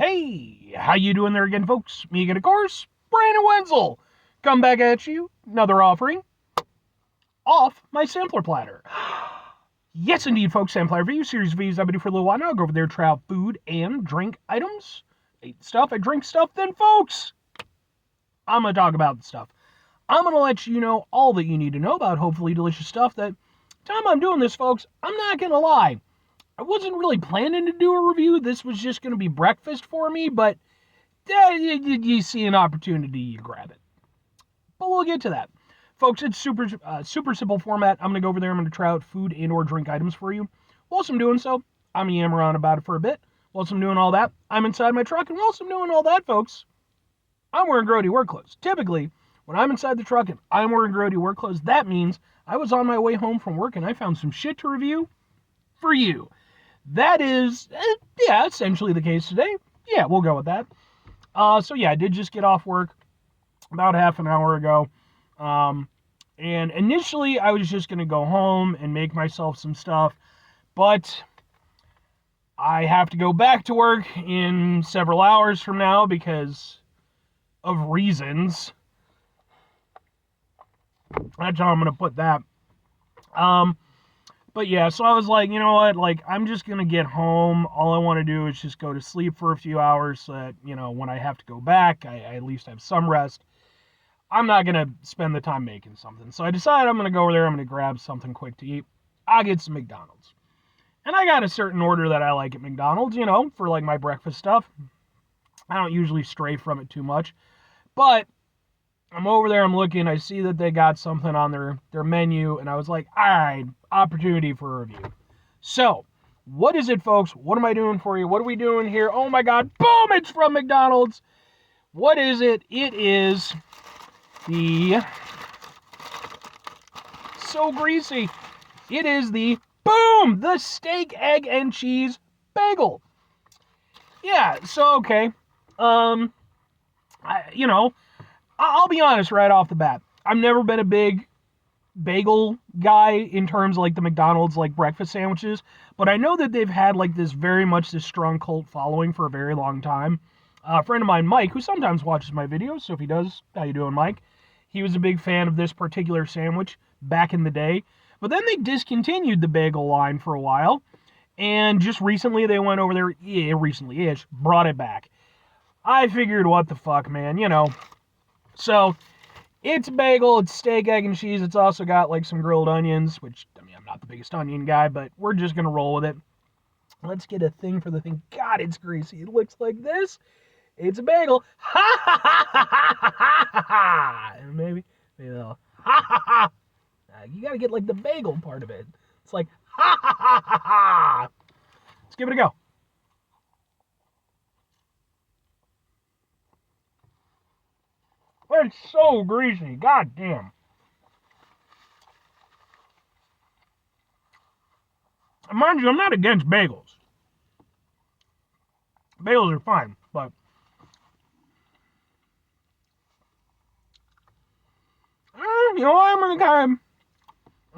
Hey, how you doing there again, folks? Me again, of course, Brandon Wenzel. Come back at you, another offering off my sampler platter. Yes, indeed, folks, sampler review series of videos I've been doing for a little while now. I go over there, try out food and drink items. I eat stuff, I drink stuff, then, folks, I'm going to talk about the stuff. I'm going to let you know all that you need to know about hopefully delicious stuff. That time I'm doing this, folks, I'm not going to lie. I wasn't really planning to do a review. This was just going to be breakfast for me, but you see an opportunity, you grab it. But we'll get to that. Folks, it's super simple format. I'm going to go over there. I'm going to try out food and or drink items for you. Whilst I'm doing so, I'm going to yammer on about it for a bit. Whilst I'm doing all that, I'm inside my truck. And whilst I'm doing all that, folks, I'm wearing grody work clothes. Typically, when I'm inside the truck and I'm wearing grody work clothes, that means I was on my way home from work and I found some shit to review for you. That is, essentially the case today. Yeah, we'll go with that. So yeah, I did just get off work about half an hour ago. And initially I was just going to go home and make myself some stuff, but I have to go back to work in several hours from now because of reasons. That's how I'm going to put that. But yeah, so I was like, you know what, like, I'm just going to get home. All I want to do is just go to sleep for a few hours so that, you know, when I have to go back, I at least have some rest. I'm not going to spend the time making something. So I decided I'm going to go over there, I'm going to grab something quick to eat. I'll get some McDonald's. And I got a certain order that I like at McDonald's, you know, for like my breakfast stuff. I don't usually stray from it too much. But I'm over there, I'm looking, I see that they got something on their menu, and I was like, all right, opportunity for a review. So, what is it, folks? What am I doing for you? What are we doing here? Oh my God, boom, it's from McDonald's. What is it? It is the, so greasy, it is the, boom, the steak, egg, and cheese bagel. Yeah, so, okay, I'll be honest right off the bat. I've never been a big bagel guy in terms of like the McDonald's like breakfast sandwiches, but I know that they've had like this strong cult following for a very long time. A friend of mine, Mike, who sometimes watches my videos, so if he does, how you doing, Mike? He was a big fan of this particular sandwich back in the day, but then they discontinued the bagel line for a while, and just recently they went over there, recently-ish, brought it back. I figured, what the fuck, man, you know. So, it's bagel, it's steak, egg, and cheese. It's also got, like, some grilled onions, which, I mean, I'm not the biggest onion guy, but we're just going to roll with it. Let's get a thing for the thing. God, it's greasy. It looks like this. It's a bagel. Ha, ha, ha, ha, ha, ha, ha, ha. And maybe a little, ha, ha, ha. You got to get, like, the bagel part of it. It's like, ha, ha, ha, ha, ha. Let's give it a go. It's so greasy. God damn. Mind you, I'm not against bagels. Bagels are fine, but you know, I'm gonna kind of,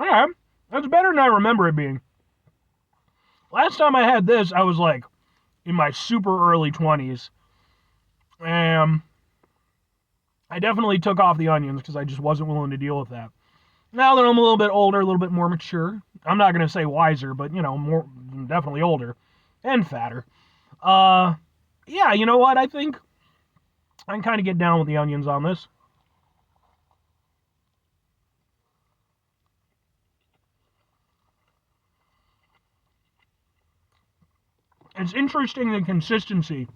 alright, that's better than I remember it being. Last time I had this, I was like in my super early 20s, and I definitely took off the onions because I just wasn't willing to deal with that. Now that I'm a little bit older, a little bit more mature, I'm not going to say wiser, but, you know, more, definitely older and fatter. Yeah, you know what? I think I can kind of get down with the onions on this. It's interesting the consistency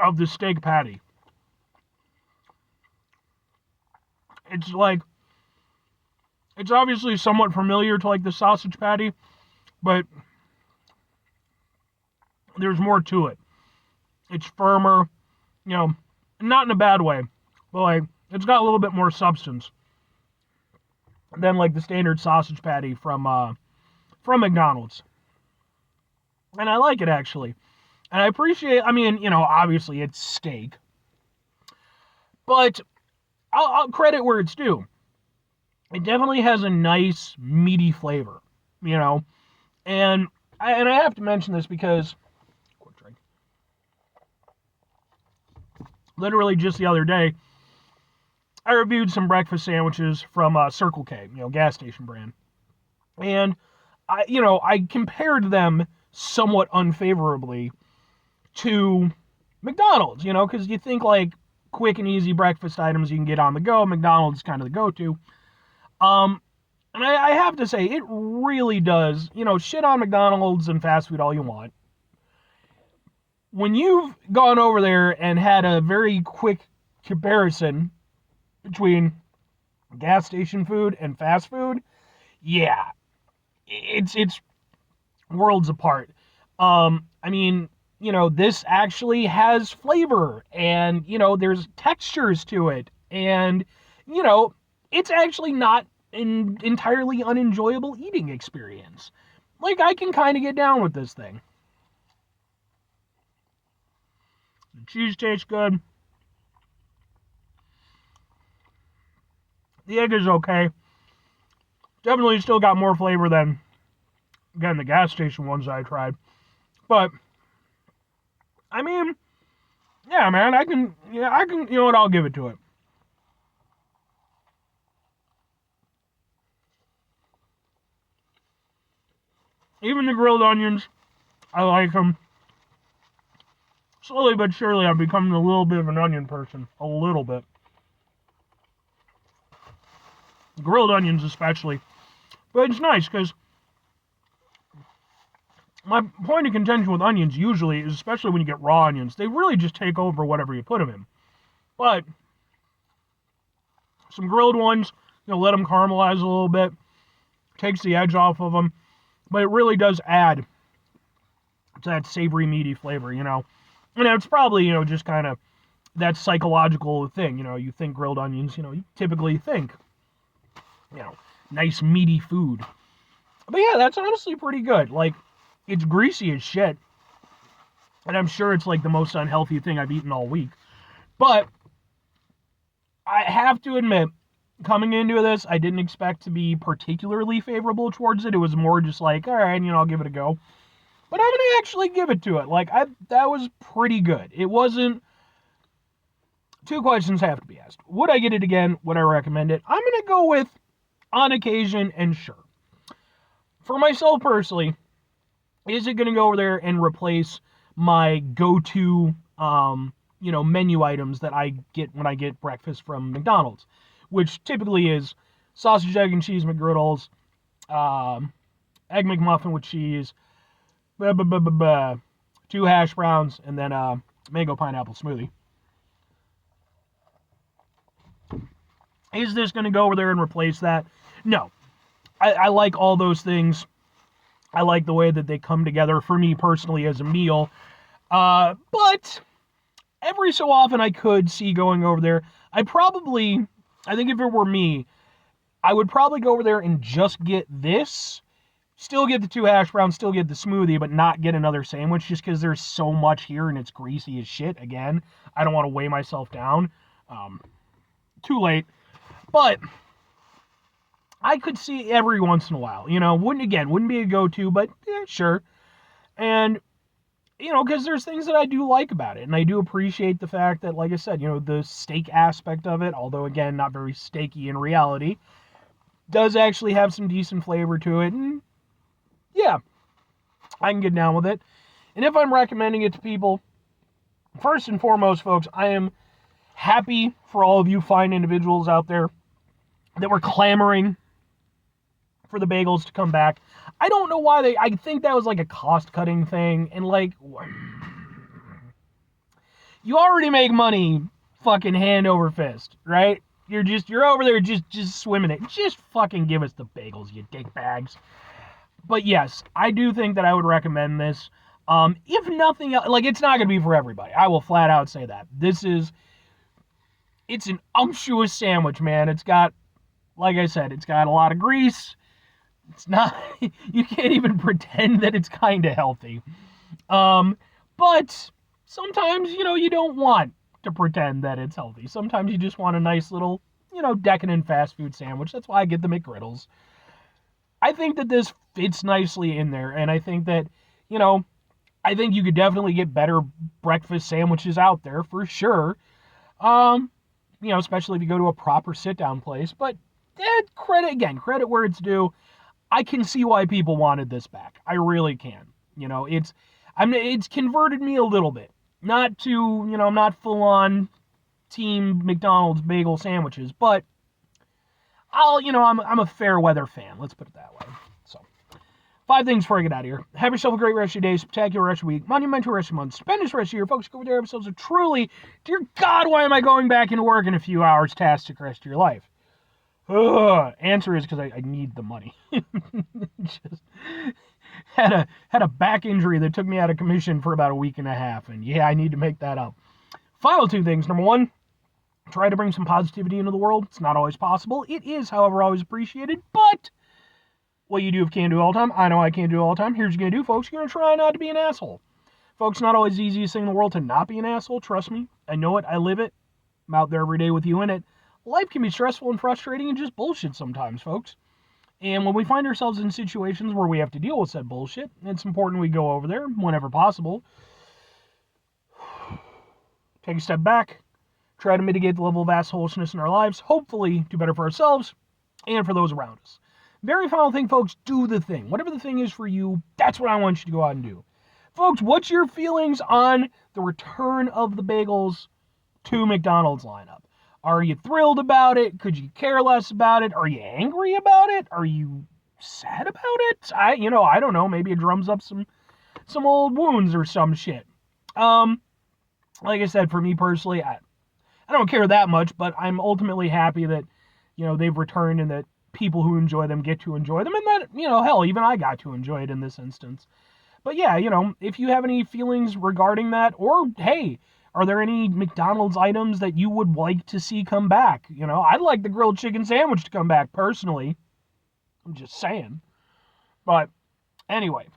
of the steak patty. It's like, it's obviously somewhat familiar to like the sausage patty, but there's more to it. It's firmer, you know, not in a bad way, but like, it's got a little bit more substance than like the standard sausage patty from McDonald's. And I like it, actually. And I appreciate, I mean, you know, obviously it's steak, but I'll credit where it's due. It definitely has a nice, meaty flavor, you know. And I have to mention this because, quick drink. Literally just the other day, I reviewed some breakfast sandwiches from Circle K, gas station brand. And I compared them somewhat unfavorably to McDonald's, because you think like quick and easy breakfast items you can get on the go. McDonald's is kind of the go-to. And I have to say, it really does, shit on McDonald's and fast food all you want. When you've gone over there and had a very quick comparison between gas station food and fast food, yeah, it's worlds apart. This actually has flavor, and there's textures to it, and it's actually not an entirely unenjoyable eating experience. Like, I can kind of get down with this thing. The cheese tastes good. The egg is okay. Definitely still got more flavor than, again, the gas station ones I tried. But, yeah, man, I can, I'll give it to it. Even the grilled onions, I like them. Slowly but surely, I'm becoming a little bit of an onion person. A little bit. Grilled onions especially. But it's nice, because my point of contention with onions usually is, especially when you get raw onions, they really just take over whatever you put them in. But some grilled ones, let them caramelize a little bit, takes the edge off of them, but it really does add to that savory, meaty flavor, And it's probably, just kind of that psychological thing, you think grilled onions, you typically think, nice meaty food. But yeah, that's honestly pretty good. Like, it's greasy as shit. And I'm sure it's like the most unhealthy thing I've eaten all week. But I have to admit, coming into this, I didn't expect to be particularly favorable towards it. It was more just like, all right, I'll give it a go. But I'm going to actually give it to it. Like, that was pretty good. It wasn't... Two questions have to be asked. Would I get it again? Would I recommend it? I'm going to go with on occasion and sure. For myself personally, is it going to go over there and replace my go-to, menu items that I get when I get breakfast from McDonald's, which typically is sausage, egg, and cheese McGriddles, egg McMuffin with cheese, 2 hash browns, and then mango pineapple smoothie. Is this going to go over there and replace that? No. I like all those things. I like the way that they come together for me personally as a meal. But every so often I could see going over there. I think if it were me, I would probably go over there and just get this. Still get the 2 hash browns, still get the smoothie, but not get another sandwich just because there's so much here and it's greasy as shit. Again, I don't want to weigh myself down. Too late. But I could see every once in a while, wouldn't be a go-to, but yeah, sure. And, because there's things that I do like about it, and I do appreciate the fact that, like I said, the steak aspect of it, although, again, not very steaky in reality, does actually have some decent flavor to it, and yeah, I can get down with it. And if I'm recommending it to people, first and foremost, folks, I am happy for all of you fine individuals out there that were clamoring for the bagels to come back. I don't know why I think that was like a cost-cutting thing, and like, you already make money fucking hand over fist, right? You're over there just swimming it. Just fucking give us the bagels, you dick bags. But yes, I do think that I would recommend this. If nothing else, like, it's not going to be for everybody. I will flat out say that. It's an umptuous sandwich, man. It's got, like I said, it's got a lot of grease. It's not, you can't even pretend that it's kind of healthy. But sometimes, you don't want to pretend that it's healthy. Sometimes you just want a nice little, decadent fast food sandwich. That's why I get the McGriddles. I think that this fits nicely in there, and I think that, I think you could definitely get better breakfast sandwiches out there, for sure. Especially if you go to a proper sit-down place. But credit where it's due. I can see why people wanted this back. I really can. It's converted me a little bit. Not to, I'm not full on team McDonald's bagel sandwiches, but I'm a fair weather fan. Let's put it that way. So, 5 things before I get out of here. Have yourself a great rest of your day, spectacular rest of your week, monumental rest of your month, stupendous rest of your year. Folks, go over there, have yourselves a truly, dear God, why am I going back into work in a few hours, tastic rest of your life? Answer is because I need the money. Just had a back injury that took me out of commission for about a week and a half, and yeah, I need to make that up. Final 2 things. Number 1, try to bring some positivity into the world. It's not always possible. It is, however, always appreciated, but what you do can do all the time. I know I can't do it all the time. Here's what you're going to do, folks. You're going to try not to be an asshole. Folks, not always the easiest thing in the world to not be an asshole. Trust me. I know it. I live it. I'm out there every day with you in it. Life can be stressful and frustrating and just bullshit sometimes, folks. And when we find ourselves in situations where we have to deal with said bullshit, it's important we go over there whenever possible. Take a step back. Try to mitigate the level of assholishness in our lives. Hopefully do better for ourselves and for those around us. Very final thing, folks, do the thing. Whatever the thing is for you, that's what I want you to go out and do. Folks, what's your feelings on the return of the bagels to McDonald's lineup? Are you thrilled about it? Could you care less about it? Are you angry about it? Are you sad about it? I don't know. Maybe it drums up some old wounds or some shit. Like I said, for me personally, I don't care that much, but I'm ultimately happy that, they've returned and that people who enjoy them get to enjoy them, and that, hell, even I got to enjoy it in this instance. But yeah, if you have any feelings regarding that, or hey, are there any McDonald's items that you would like to see come back? I'd like the grilled chicken sandwich to come back, personally. I'm just saying. But anyway,